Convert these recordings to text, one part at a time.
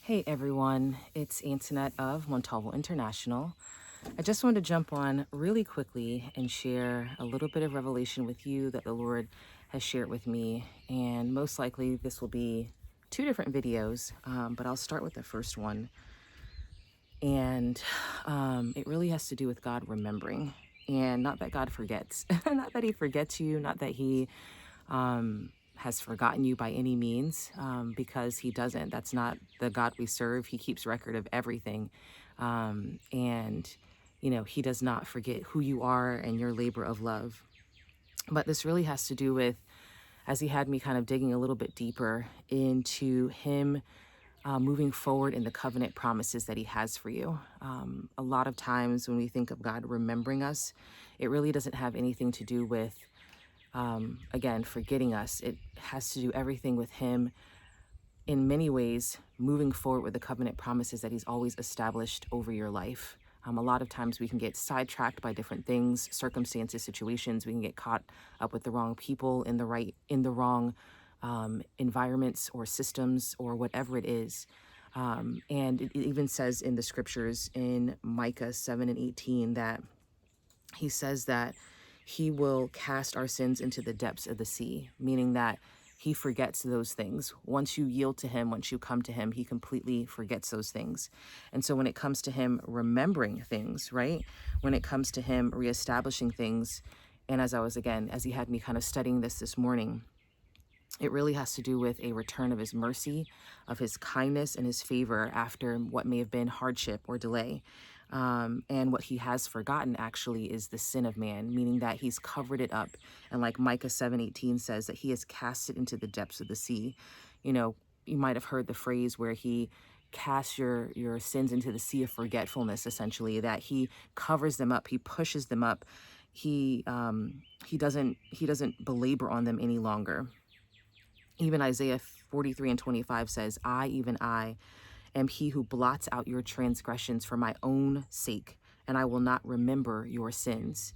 Hey everyone, it's Antoinette of Montalvo International. I just wanted to jump on really quickly and share a little bit of revelation with you that the Lord has shared with me. And most likely this will be two different videos, but I'll start with the first one. And it really has to do with God remembering. And not that God forgets, not that he forgets you, not that he has forgotten you by any means, because he doesn't. That's not the God we serve. He keeps record of everything. And, he does not forget who you are and your labor of love. But this really has to do with, as he had me kind of digging a little bit deeper into him moving forward in the covenant promises that he has for you. A lot of times when we think of God remembering us, it really doesn't have anything to do with again, forgetting us. It has to do everything with him in many ways, moving forward with the covenant promises that he's always established over your life. A lot of times we can get sidetracked by different things, circumstances, situations. We can get caught up with the wrong people in the wrong environments or systems or whatever it is. And it even says in the scriptures in Micah 7:18 that he says that he will cast our sins into the depths of the sea, meaning that he forgets those things. Once you yield to him, once you come to him, he completely forgets those things. And so when it comes to him remembering things, right? When it comes to him reestablishing things, and as he had me kind of studying this morning, it really has to do with a return of his mercy, of his kindness and his favor after what may have been hardship or delay. And what he has forgotten actually is the sin of man, meaning that he's covered it up. And like Micah 7:18 says, that he has cast it into the depths of the sea. You might have heard the phrase where he casts your sins into the sea of forgetfulness, essentially, that he covers them up, he pushes them up, he doesn't belabor on them any longer. Even Isaiah 43:25 says, I, even I, am he who blots out your transgressions for my own sake, and I will not remember your sins.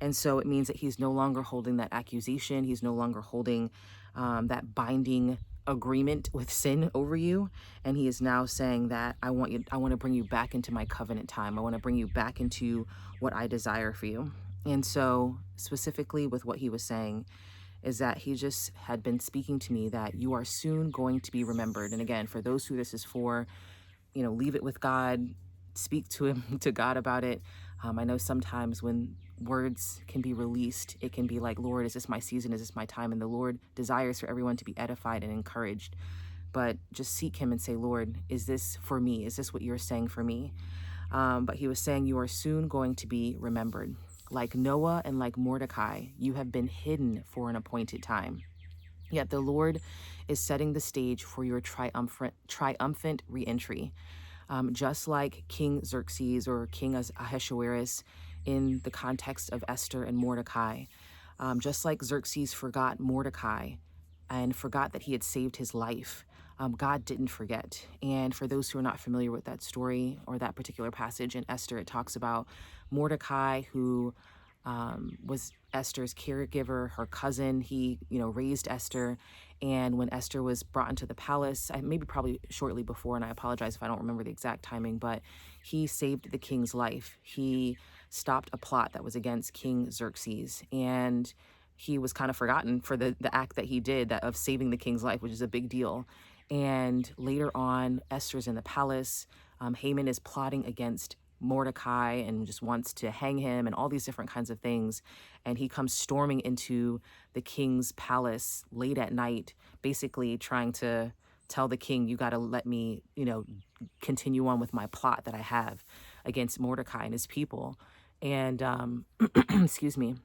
And so it means that he's no longer holding that accusation. He's no longer holding that binding agreement with sin over you. And he is now saying that I want to bring you back into my covenant time. I want to bring you back into what I desire for you. And so specifically with what he was saying, is that he just had been speaking to me that you are soon going to be remembered. And again, for those who this is for, leave it with God, speak to him, to God about it. I know sometimes when words can be released, it can be like, Lord, is this my season? Is this my time? And the Lord desires for everyone to be edified and encouraged. But just seek him and say, Lord, is this for me? Is this what you're saying for me? But he was saying you are soon going to be remembered. Like Noah and like Mordecai, you have been hidden for an appointed time. Yet the Lord is setting the stage for your triumphant re-entry. Just like King Xerxes or King Ahasuerus in the context of Esther and Mordecai. Just like Xerxes forgot Mordecai and forgot that he had saved his life. God didn't forget. And for those who are not familiar with that story or that particular passage in Esther, it talks about Mordecai, who was Esther's caregiver, her cousin. He, raised Esther. And when Esther was brought into the palace, maybe probably shortly before, and I apologize if I don't remember the exact timing, but he saved the king's life. He stopped a plot that was against King Xerxes. And he was kind of forgotten for the act that he did, that of saving the king's life, which is a big deal. And later on, Esther's in the palace. Haman is plotting against Mordecai and just wants to hang him and all these different kinds of things. And he comes storming into the king's palace late at night, basically trying to tell the king, you got to let me, continue on with my plot that I have against Mordecai and his people. And, excuse me.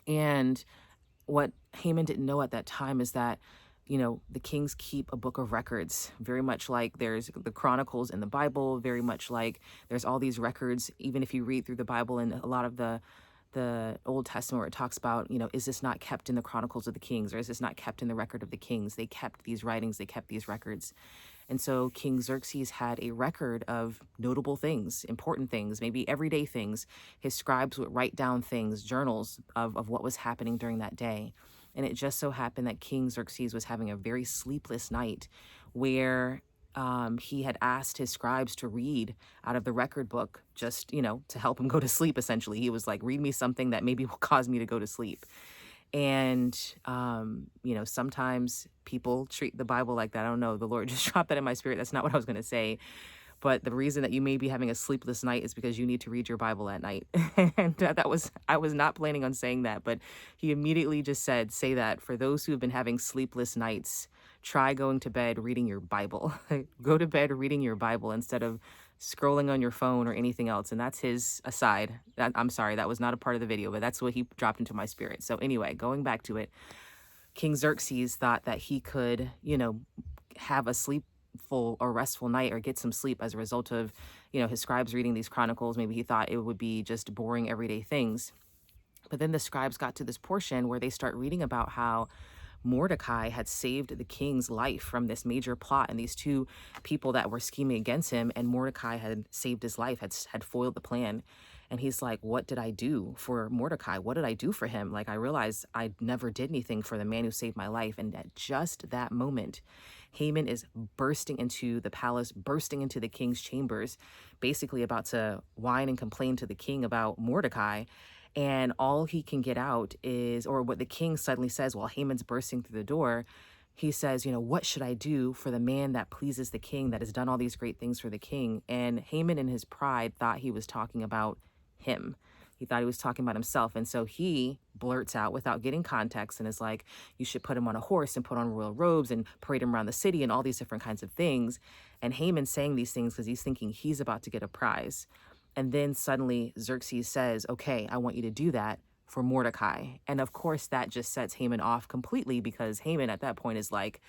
And what Haman didn't know at that time is that, the kings keep a book of records, very much like there's the chronicles in the Bible, very much like there's all these records. Even if you read through the Bible and a lot of the Old Testament where it talks about, is this not kept in the chronicles of the kings, or is this not kept in the record of the kings? They kept these writings, they kept these records. And so King Xerxes had a record of notable things, important things, maybe everyday things. His scribes would write down things, journals of what was happening during that day. And it just so happened that King Xerxes was having a very sleepless night where he had asked his scribes to read out of the record book, just, to help him go to sleep, essentially. He was like, read me something that maybe will cause me to go to sleep. And, sometimes people treat the Bible like that. I don't know. The Lord just dropped that in my spirit. That's not what I was going to say. But the reason that you may be having a sleepless night is because you need to read your Bible at night. And I was not planning on saying that, but he immediately just said, say that for those who have been having sleepless nights, try going to bed reading your Bible. Go to bed reading your Bible instead of scrolling on your phone or anything else. And that's his aside. I'm sorry, that was not a part of the video, but that's what he dropped into my spirit. So anyway, going back to it, King Xerxes thought that he could, have a sleepful or restful night or get some sleep as a result of, his scribes reading these chronicles. Maybe he thought it would be just boring everyday things. But then the scribes got to this portion where they start reading about how Mordecai had saved the king's life from this major plot, and these two people that were scheming against him, and Mordecai had saved his life, had foiled the plan. And he's like, what did I do for Mordecai? What did I do for him? Like, I realized I never did anything for the man who saved my life. And at just that moment, Haman is bursting into the palace, bursting into the king's chambers, basically about to whine and complain to the king about Mordecai. And all he can get out is, or what the king suddenly says while Haman's bursting through the door, he says, what should I do for the man that pleases the king, that has done all these great things for the king? And Haman in his pride thought he was talking about him. He thought he was talking about himself. And so he blurts out without getting context and is like, you should put him on a horse and put on royal robes and parade him around the city and all these different kinds of things. And Haman's saying these things because he's thinking he's about to get a prize. And then suddenly Xerxes says, okay, I want you to do that for Mordecai. And of course, that just sets Haman off completely, because Haman at that point is like,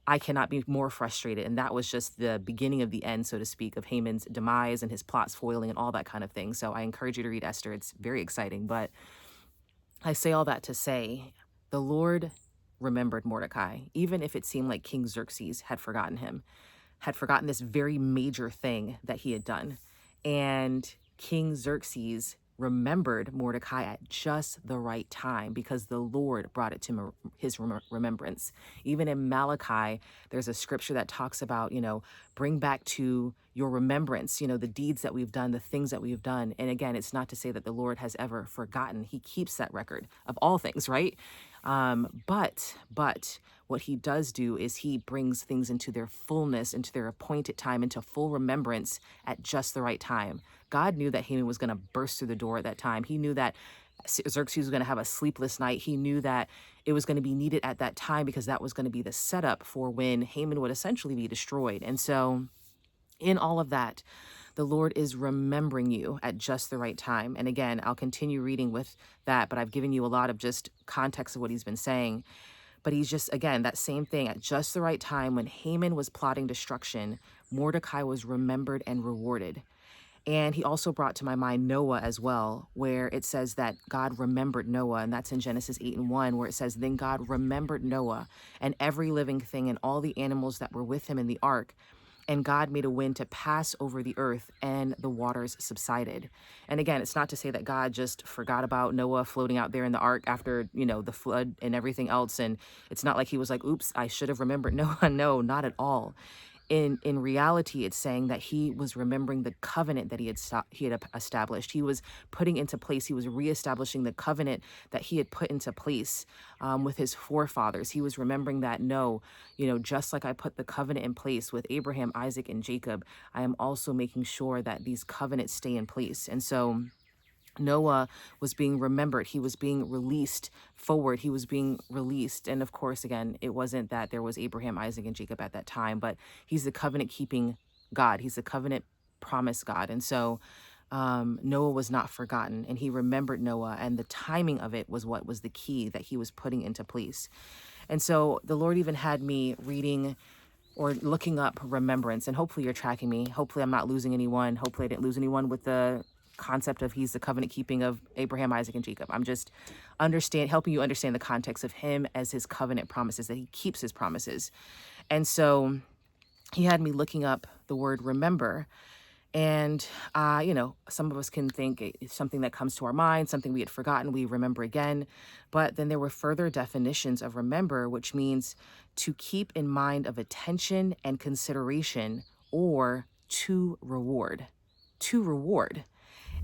I cannot be more frustrated. And that was just the beginning of the end, so to speak, of Haman's demise and his plots foiling and all that kind of thing. So I encourage you to read Esther. It's very exciting. But I say all that to say, the Lord remembered Mordecai, even if it seemed like King Xerxes had forgotten him, had forgotten this very major thing that he had done. And King Xerxes remembered Mordecai at just the right time, because the Lord brought it to his remembrance. Even in Malachi, there's a scripture that talks about, bring back to your remembrance, the deeds that we've done, the things that we've done. And again, it's not to say that the Lord has ever forgotten. He keeps that record of all things, right? But what he does do is he brings things into their fullness, into their appointed time, into full remembrance at just the right time. God knew that Haman was going to burst through the door at that time. He knew that Xerxes was going to have a sleepless night. He knew that it was going to be needed at that time, because that was going to be the setup for when Haman would essentially be destroyed. And so in all of that, the Lord is remembering you at just the right time. And again, I'll continue reading with that, but I've given you a lot of just context of what he's been saying. But he's just, again, that same thing. At just the right time, when Haman was plotting destruction, Mordecai was remembered and rewarded. And he also brought to my mind Noah as well, where it says that God remembered Noah. And that's in Genesis 8:1, where it says, then God remembered Noah and every living thing and all the animals that were with him in the ark. And God made a wind to pass over the earth, and the waters subsided. And again, it's not to say that God just forgot about Noah floating out there in the ark after, the flood and everything else. And it's not like he was like, oops, I should have remembered Noah. No, not at all. In reality, it's saying that he was remembering the covenant that he had established. He was putting into place, he was reestablishing the covenant that he had put into place with his forefathers. He was remembering that, no, just like I put the covenant in place with Abraham, Isaac, and Jacob, I am also making sure that these covenants stay in place. And so Noah was being remembered. He was being released forward. He was being released. And of course, again, it wasn't that there was Abraham, Isaac, and Jacob at that time, but he's the covenant keeping God. He's the covenant promise God. And so Noah was not forgotten, and he remembered Noah, and the timing of it was what was the key that he was putting into place. And so the Lord even had me reading or looking up remembrance, and hopefully you're tracking me. Hopefully I'm not losing anyone. Hopefully I didn't lose anyone with the concept of he's the covenant keeping of Abraham, Isaac, and Jacob. I'm just helping you understand the context of him as his covenant promises, that he keeps his promises. And so he had me looking up the word remember. And, some of us can think it's something that comes to our mind, something we had forgotten, we remember again. But then there were further definitions of remember, which means to keep in mind of attention and consideration, or to reward. To reward.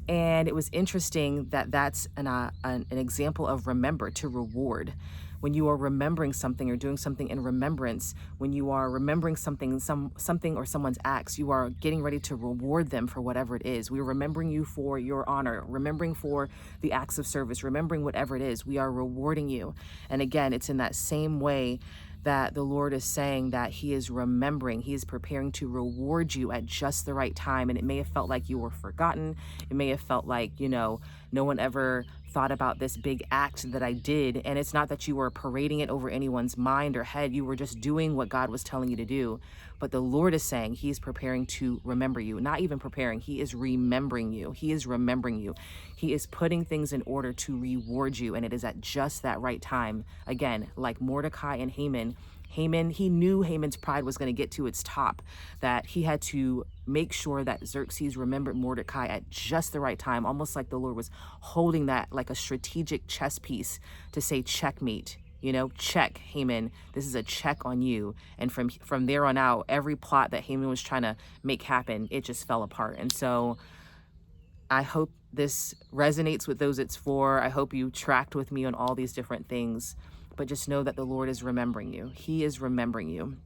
And it was interesting that that's an example of remember, to reward. When you are remembering something or doing something in remembrance, when you are remembering something or someone's acts, you are getting ready to reward them for whatever it is. We are remembering you for your honor, remembering for the acts of service, remembering whatever it is. We are rewarding you. And again, it's in that same way that the Lord is saying that he is remembering, he is preparing to reward you at just the right time. And it may have felt like you were forgotten. It may have felt like, no one ever thought about this big act that I did. And it's not that you were parading it over anyone's mind or head. You were just doing what God was telling you to do. But the Lord is saying he's preparing to remember you, not even preparing. He is remembering you. He is remembering you. He is putting things in order to reward you. And it is at just that right time. Again, like Mordecai and Haman, he knew Haman's pride was going to get to its top, that he had to make sure that Xerxes remembered Mordecai at just the right time, almost like the Lord was holding that like a strategic chess piece to say, checkmate. Check, Haman. This is a check on you. And from there on out, every plot that Haman was trying to make happen, it just fell apart. And so I hope this resonates with those it's for. I hope you tracked with me on all these different things. But just know that the Lord is remembering you. He is remembering you.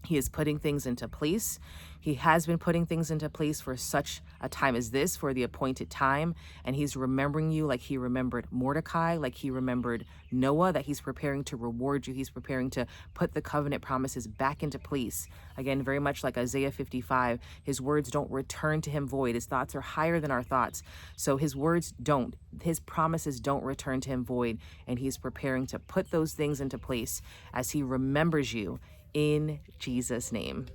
He is putting things into place. He has been putting things into place for such a time as this, for the appointed time. And he's remembering you like he remembered Mordecai, like he remembered Noah, that he's preparing to reward you. He's preparing to put the covenant promises back into place. Again, very much like Isaiah 55, his words don't return to him void. His thoughts are higher than our thoughts. So his promises don't return to him void. And he's preparing to put those things into place as he remembers you in Jesus' name.